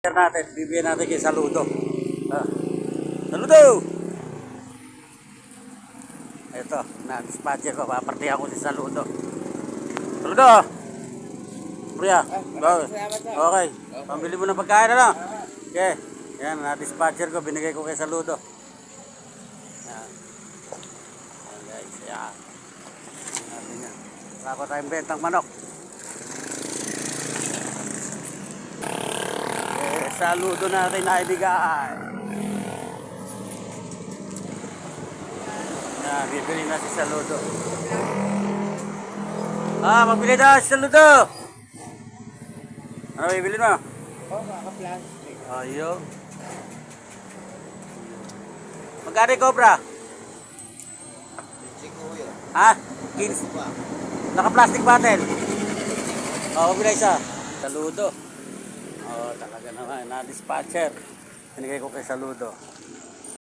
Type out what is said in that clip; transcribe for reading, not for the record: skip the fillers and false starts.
Natin, bibigyan natin kay Saludo. Saludo! Ito, na-dispatcher ko, papartihan ko si Saludo. Saludo! Priya, okay. Pambili mo ng pagkain na lang. Okay, yan, na-dispatcher ko, binigay ko kay Saludo. Yan. Yan guys, yan. Natin yan. Wala ko tayong bentang manok. Saludo natin na ibigay. Yan, bibili na si Saludo. Magbili na si Saludo. Ano bibili mo? Naka-plastic. Ayun. Magkano yung cobra? Ha? 15. Naka-plastic bottle. Bibili isa. Saludo. Talaga naman, na-dispatcher. Binigay ko kay Saludo.